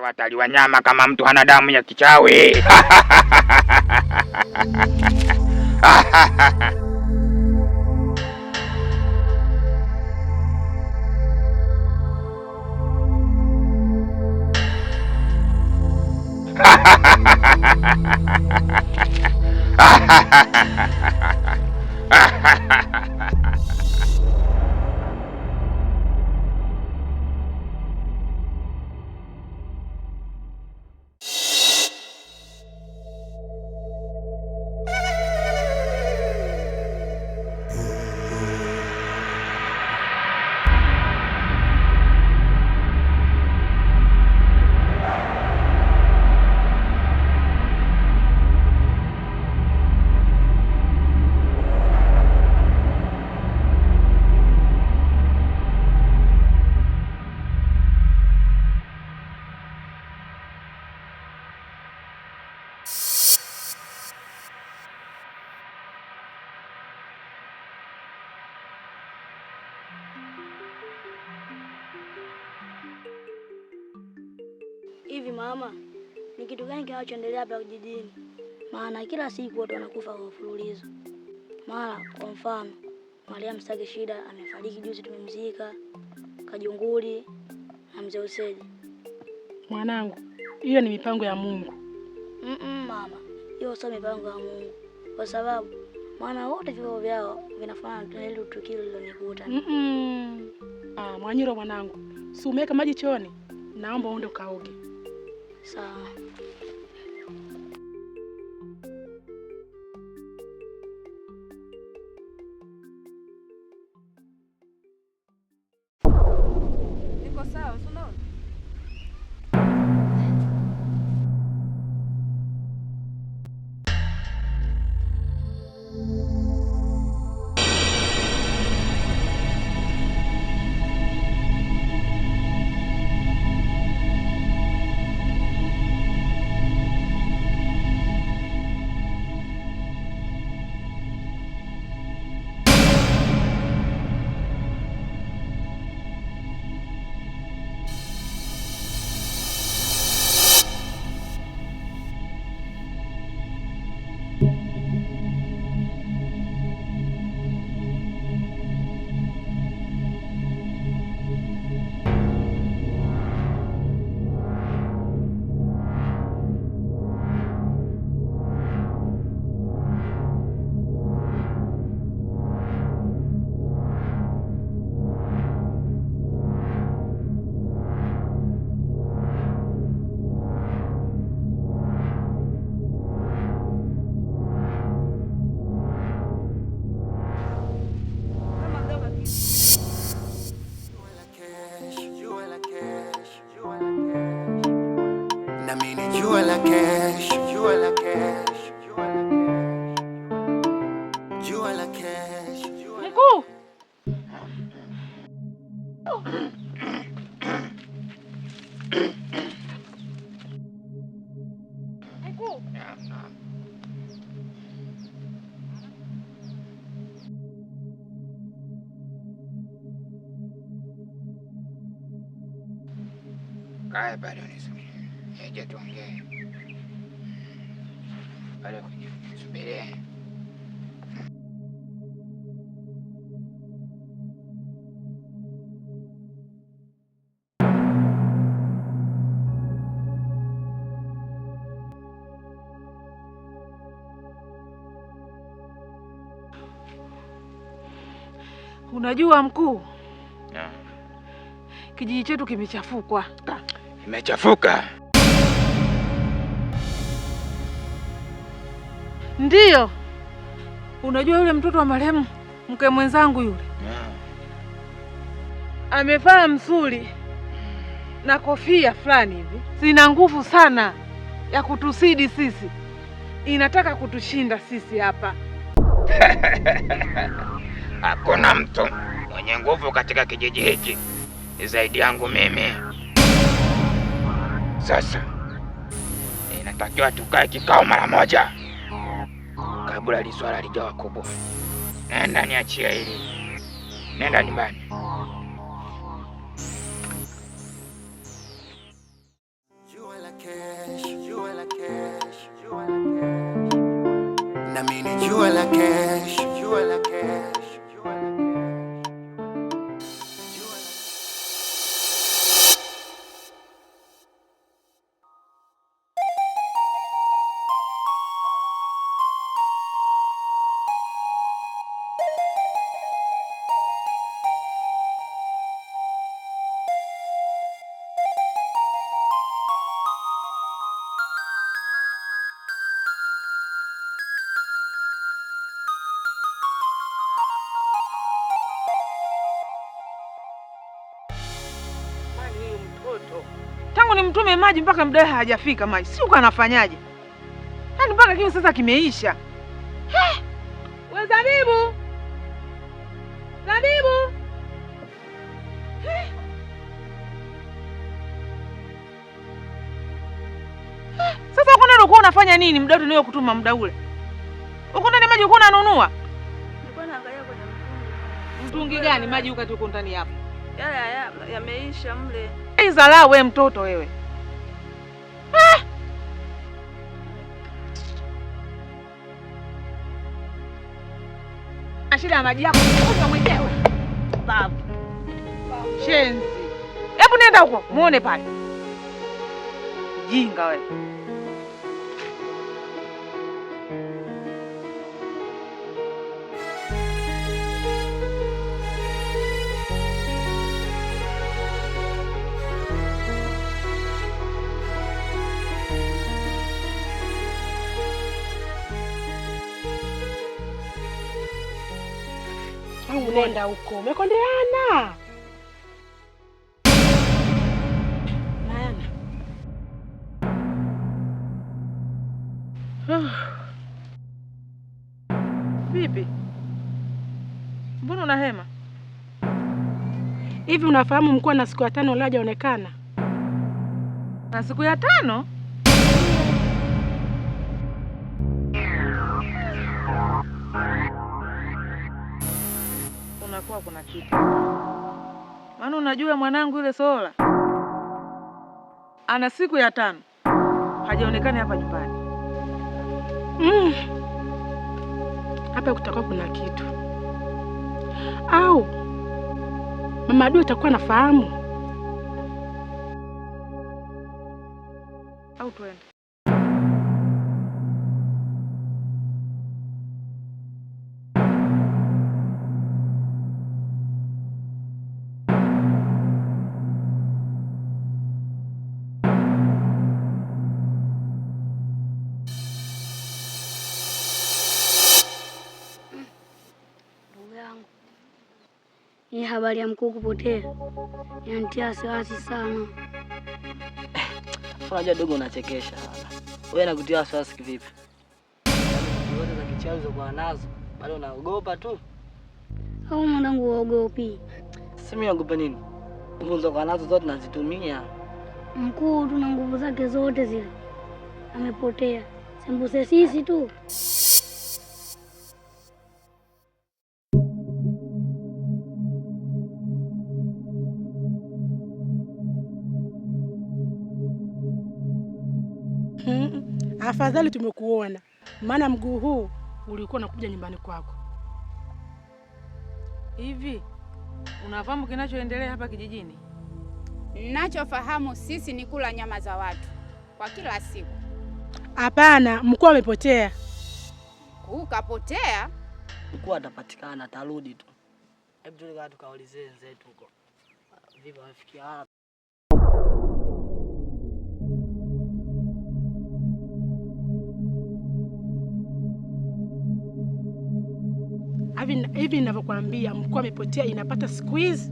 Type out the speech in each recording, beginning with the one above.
wataliwa nyama kama mtu hana damu ya kichawi. Hivi mama, ni kitu gani kinachoendelea hapa kijijini? Maana kila siku watu wanakufa kwa mfululizo. Mara kwa mfano, Mariam Sage Shida amefariki juzi, tumemzika. Kajunguli na mzee Useji. Mwanangu, hiyo ni mipango ya Mungu. Mama, hiyo sio mipango ya Mungu. Kwa sababu maana wote vifo vyao vinafanana na ile tukio lilonikuta. Mwanyiro mwanangu, si umeweka maji chooni? Naomba uende ukaoge. Sawa. Niko sawa, unaona? Kaya bado nisubiri. Heja tuongee. Bado nisubiri. Unajua mkuu? Kijiji chetu kimechafukwa. Kimechafuka? Ndiyo. Unajua yule mtoto wa marehemu mke mwenzangu yule? Amevaa msuli na kofia fulani hivi. Sina nguvu sana ya kutusidi sisi. Inataka kutushinda sisi hapa. Hakuna mtu mwenye nguvu katika kijiji hiki zaidi yangu mimi. Sasa inatakiwa tukae kikao mara moja kabla hili swala lijawa kubwa. Nenda niachie hili. Nenda nyumbani. Tangu nimtume maji mpaka mdai hajafika maji. Si uko anafanyaje? Yaani mpaka kiu sasa kimeisha. We Zabibu! Zabibu! Sasa uko ndani uko unafanya nini muda wote nio kutuma muda ule? Uko ndani maji uko unanunua? Nilikuwa naangalia kwenye mtungi. Mtungi gani maji ukati uko ndani hapo? Yale yameisha mle. Zalaa wewe mtoto wewe. Shida ya maji yako kunywa mwenyewe. Babu. Shenzi. Hebu nenda huko, muone pale. Jinga wewe. Nenda huko. Umekondeana. Maana. Vipi? Mbona una hema? Hivi unafahamu mkuu na siku ya 5 leo hajaonekana? Na siku ya 5? Unakuwa kuna kitu. Maana unajua mwanangu yule Sola ana siku ya 5 hajaonekana hapa nyumbani. Hapa kutakuwa kuna kitu. Au Mama Adu itakuwa nafahamu. Au tuende. Hii habari ya mkuu kupotea inanitia wasiwasi sana. Unajua dogo unachekesha. Wewe nakutia wasiwasi kivipi? Zote za kichawi ulizokuwa nazo bado unaogopa tu. Au mwanangu uogopi? Si mimi naogopa nini? Nguvu ulizokuwa nazo zote nazitumia. Mkuu tuna nguvu zake zote zile. Amepotea. Sembuse sisi tu. Afadhali tumekuona. Maana mguu huu ulikuwa unakuja nyumbani kwako. Hivi unafahamu kinachoendelea hapa kijijini? Ninachofahamu sisi ni kula nyama za watu kwa kila siku. Hapana, mkuu amepotea. Mkuu kapotea? Mkuu atapatikana, atarudi tu. Hebu tulika tukaulize wenzetu huko. Vipi wamefikia hapa? Hivi ninavyokuambia mkuu amepotea inapata siku hizi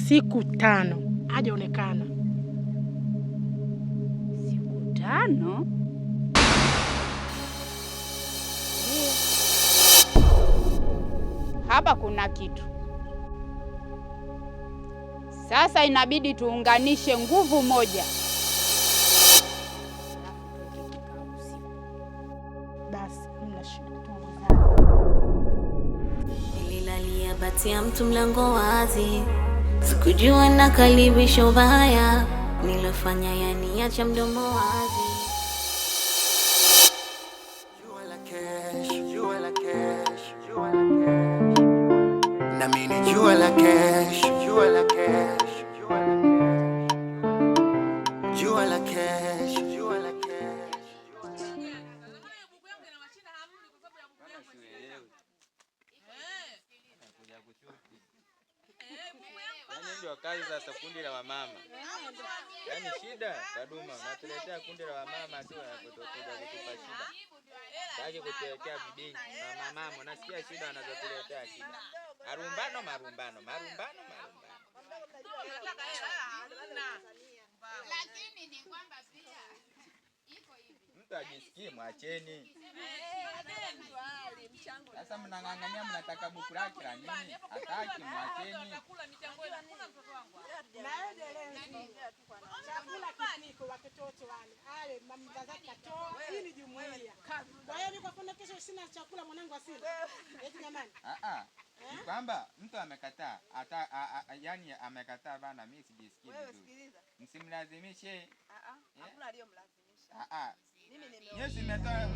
siku 5 hajaonekana. Siku 5? Hapa kuna kitu. Sasa inabidi tuunganishe nguvu moja. Basi mna shida nililalia bati ya mtu mlango wazi, sikujua nakaribisha ubaya, nilofanya yaniacha mdomo wazi. Kazi za kundi la wamama. Yaani shida Kaduma, unatuletea kundi la wamama tu kutokuja kutupa shida. Baki kutuletea bidii. Mama, unasikia shida wanazotuletea shida. Marumbano. Lakini ni mtu ajisikii mwacheni. Sasa mnang'ang'ania mnataka buku lake la nini? Hataki mwacheni. Chakula kipiko watoto wale. Ale mzazi katoa hii ni jumuiya. Kwa hiyo niko kuna kesho sina chakula mwanangu asile. Eti jamani. Ni kwamba mtu amekataa, yani amekataa bana, mimi sijisikii vizuri. Wewe sikiliza. Msimlazimishe. Hakuna aliyomlazimisha. Mimi nimetoa